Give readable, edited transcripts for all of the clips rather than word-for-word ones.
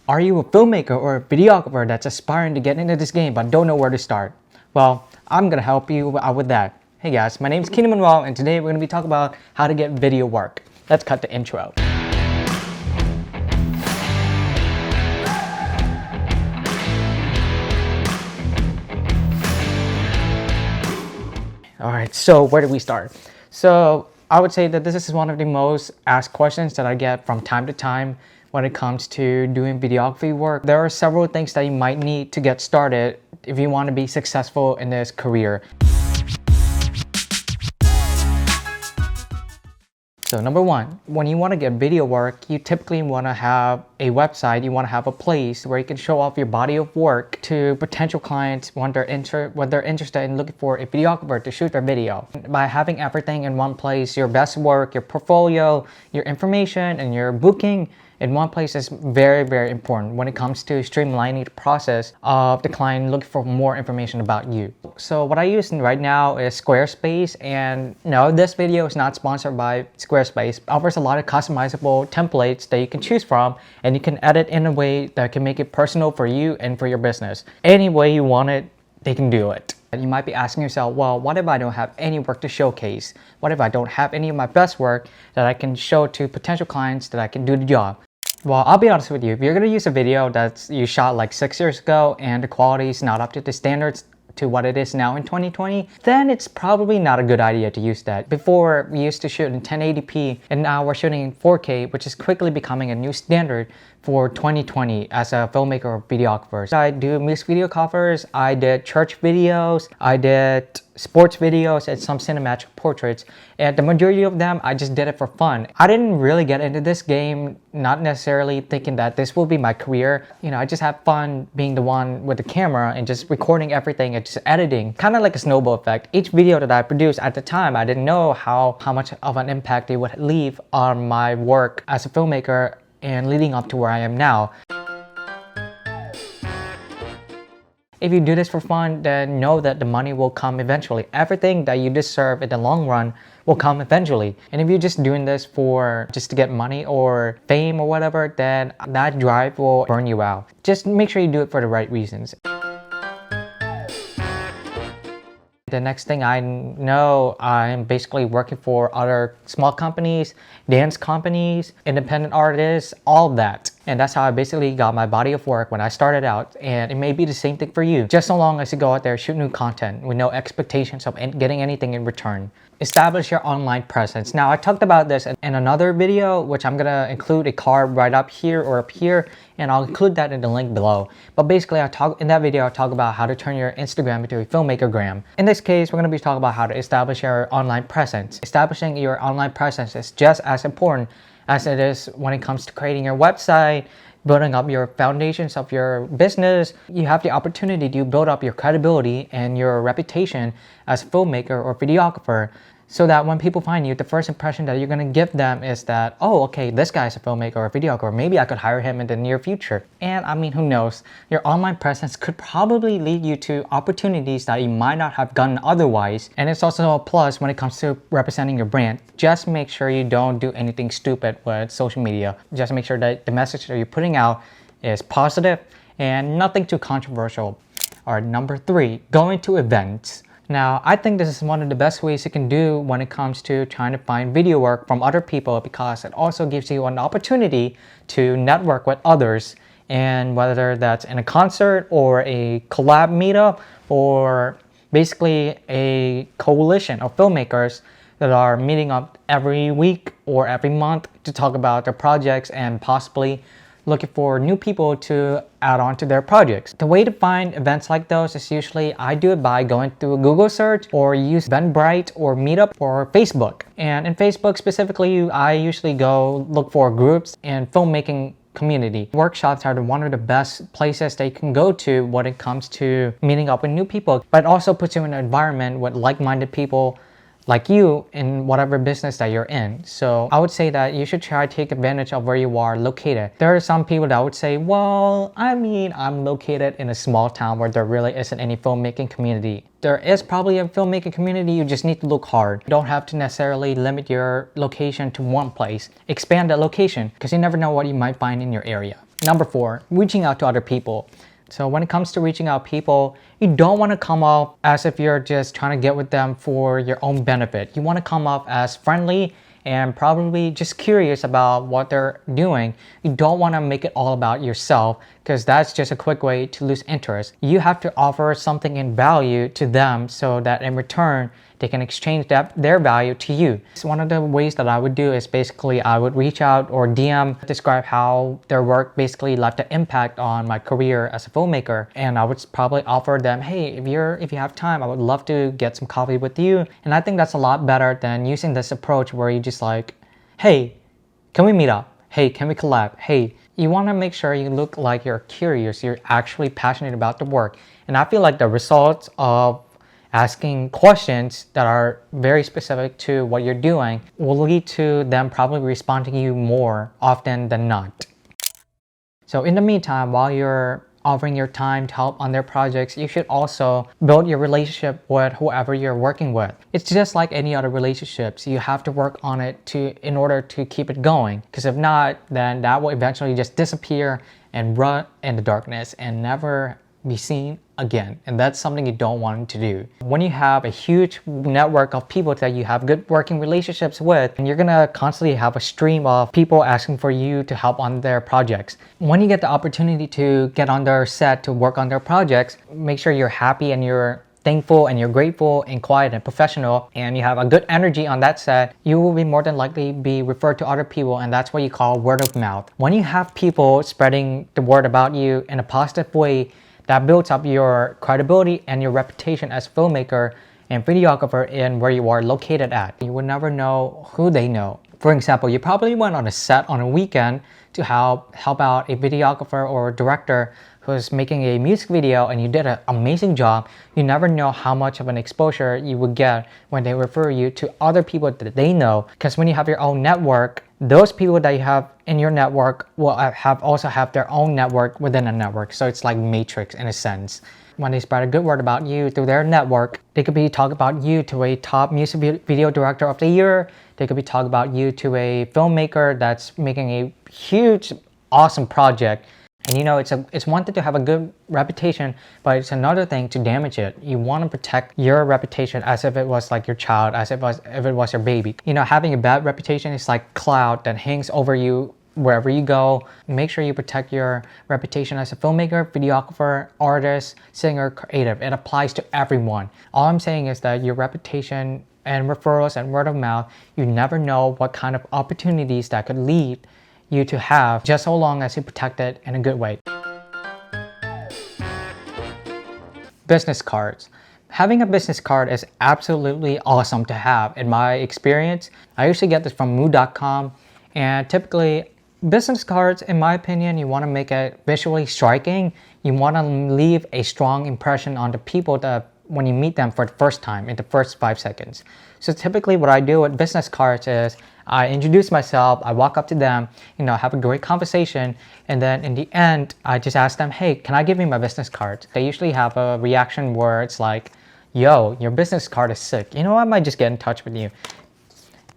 Are you a filmmaker or a videographer that's aspiring to get into this game but don't know where to start? Well, I'm gonna help you out with that. Hey guys, my name is Keenan Manuel and today we're gonna be talking about how to get video work. Let's cut the intro. Alright, so where do we start? So I would say that this is one of the most asked questions that I get from time to time when it comes to doing videography work. There are several things that you might need to get started if you want to be successful in this career. So number one, when you want to get video work, you typically want to have a website, you want to have a place where you can show off your body of work to potential clients when they're interested in looking for a videographer to shoot their video. By having everything in one place, your best work, your portfolio, your information, and your booking in one place is very, very important when it comes to streamlining the process of the client looking for more information about you. So what I use right now is Squarespace, and no, this video is not sponsored by Squarespace. It offers a lot of customizable templates that you can choose from, and you can edit in a way that can make it personal for you and for your business. Any way you want it, they can do it. And you might be asking yourself, well, what if I don't have any work to showcase? What if I don't have any of my best work that I can show to potential clients that I can do the job? Well, I'll be honest with you, if you're going to use a video that you shot like 6 years ago and the quality is not up to the standards to what it is now in 2020, then it's probably not a good idea to use that. Before, we used to shoot in 1080p and now we're shooting in 4K, which is quickly becoming a new standard for 2020 as a filmmaker or videographer. I do music video covers, I did church videos, I did sports videos, and some cinematic portraits. And the majority of them, I just did it for fun. I didn't really get into this game, not necessarily thinking that this will be my career. You know, I just have fun being the one with the camera and just recording everything and just editing. Kind of like a snowball effect. Each video that I produced at the time, I didn't know how much of an impact it would leave on my work as a filmmaker and leading up to where I am now. If you do this for fun, then know that the money will come eventually. Everything that you deserve in the long run will come eventually. And if you're just doing this just to get money or fame or whatever, then that drive will burn you out. Just make sure you do it for the right reasons. The next thing I know, I'm basically working for other small companies, dance companies, independent artists, all that. And that's how I basically got my body of work when I started out. And it may be the same thing for you, just so long as you go out there, shoot new content with no expectations of getting anything in return. Establish your online presence. Now, I talked about this in another video, which I'm gonna include a card right up here or up here, and I'll include that in the link below. But basically, in that video, I talk about how to turn your Instagram into a filmmaker-gram. In this case, we're gonna be talking about how to establish your online presence. Establishing your online presence is just as important as it is when it comes to creating your website, building up your foundations of your business. You have the opportunity to build up your credibility and your reputation as a filmmaker or videographer, so that when people find you, the first impression that you're going to give them is that, oh, okay, this guy's a filmmaker or a videographer. Maybe I could hire him in the near future. And I mean, who knows? Your online presence could probably lead you to opportunities that you might not have gotten otherwise. And it's also a plus when it comes to representing your brand. Just make sure you don't do anything stupid with social media. Just make sure that the message that you're putting out is positive and nothing too controversial. All right, number 3, going to events. Now, I think this is one of the best ways you can do when it comes to trying to find video work from other people, because it also gives you an opportunity to network with others, and whether that's in a concert or a collab meetup or basically a coalition of filmmakers that are meeting up every week or every month to talk about their projects and possibly looking for new people to add on to their projects. The way to find events like those is usually I do it by going through a Google search or use Eventbrite or Meetup or Facebook. And in Facebook specifically, I usually go look for groups and filmmaking community. Workshops are one of the best places that you can go to when it comes to meeting up with new people, but it also puts you in an environment with like-minded people like you in whatever business that you're in. So I would say that you should try to take advantage of where you are located. There are some people that would say, well, I mean, I'm located in a small town where there really isn't any filmmaking community. There is probably a filmmaking community, you just need to look hard. You don't have to necessarily limit your location to one place. Expand the location, because you never know what you might find in your area. Number 4, reaching out to other people. So when it comes to reaching out people, you don't want to come off as if you're just trying to get with them for your own benefit. You want to come off as friendly and probably just curious about what they're doing. You don't want to make it all about yourself because that's just a quick way to lose interest. You have to offer something in value to them so that in return, they can exchange their value to you. So one of the ways that I would do is basically I would reach out or DM, describe how their work basically left an impact on my career as a filmmaker. And I would probably offer them, hey, if you have time, I would love to get some coffee with you. And I think that's a lot better than using this approach where you just like, hey, can we meet up? Hey, can we collab? Hey, you want to make sure you look like you're curious, you're actually passionate about the work. And I feel like the results of asking questions that are very specific to what you're doing will lead to them probably responding to you more often than not. So in the meantime, while you're offering your time to help on their projects, you should also build your relationship with whoever you're working with. It's just like any other relationships. You have to work on it in order to keep it going. Because if not, then that will eventually just disappear and run in the darkness and never be seen again. And that's something you don't want to do. When you have a huge network of people that you have good working relationships with, and you're gonna constantly have a stream of people asking for you to help on their projects. When you get the opportunity to get on their set to work on their projects, make sure you're happy and you're thankful and you're grateful and quiet and professional and you have a good energy on that set, you will be more than likely be referred to other people, and that's what you call word of mouth. When you have people spreading the word about you in a positive way, that builds up your credibility and your reputation as filmmaker and videographer in where you are located at. You would never know who they know. For example, you probably went on a set on a weekend to help out a videographer or director who's making a music video and you did an amazing job. You never know how much of an exposure you would get when they refer you to other people that they know. Because when you have your own network, those people that you have in your network will also have their own network within a network. So it's like Matrix in a sense. When they spread a good word about you through their network, they could be talking about you to a top music video director of the year. They could be talking about you to a filmmaker that's making a huge, awesome project. And you know, it's one thing to have a good reputation, but it's another thing to damage it. You want to protect your reputation as if it was like your child, as if it was your baby. You know, having a bad reputation is like cloud that hangs over you wherever you go. Make sure you protect your reputation as a filmmaker, videographer, artist, singer, creative. It applies to everyone. All I'm saying is that your reputation and referrals and word of mouth, you never know what kind of opportunities that could lead you to have, just so long as you protect it in a good way. Business cards. Having a business card is absolutely awesome to have. In my experience, I usually get this from moo.com, and typically business cards, in my opinion, you want to make it visually striking. You want to leave a strong impression on the people that when you meet them for the first time in the first 5 seconds. So typically what I do with business cards is I introduce myself, I walk up to them, you know, have a great conversation, and then in the end, I just ask them, hey, can I give you my business card? They usually have a reaction where it's like, yo, your business card is sick. You know, I might just get in touch with you.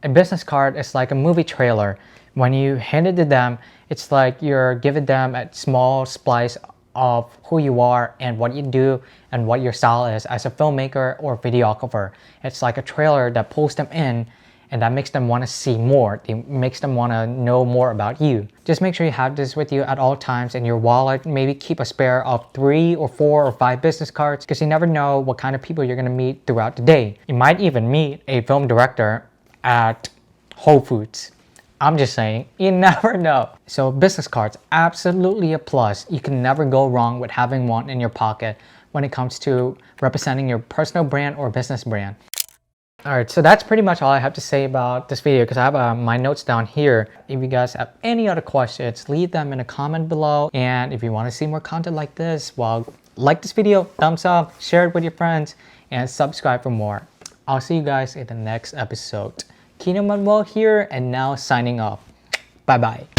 A business card is like a movie trailer. When you hand it to them, it's like you're giving them a small slice of who you are and what you do and what your style is as a filmmaker or videographer. It's like a trailer that pulls them in and that makes them want to see more. It makes them want to know more about you. Just make sure you have this with you at all times in your wallet. Maybe keep a spare of 3 or 4 or 5 business cards because you never know what kind of people you're going to meet throughout the day. You might even meet a film director at Whole Foods. I'm just saying, you never know. So business cards, absolutely a plus. You can never go wrong with having one in your pocket when it comes to representing your personal brand or business brand. Alright, so that's pretty much all I have to say about this video because I have my notes down here. If you guys have any other questions, leave them in a comment below. And if you want to see more content like this, well, like this video, thumbs up, share it with your friends, and subscribe for more. I'll see you guys in the next episode. Kino Manuel here, and now signing off. Bye bye.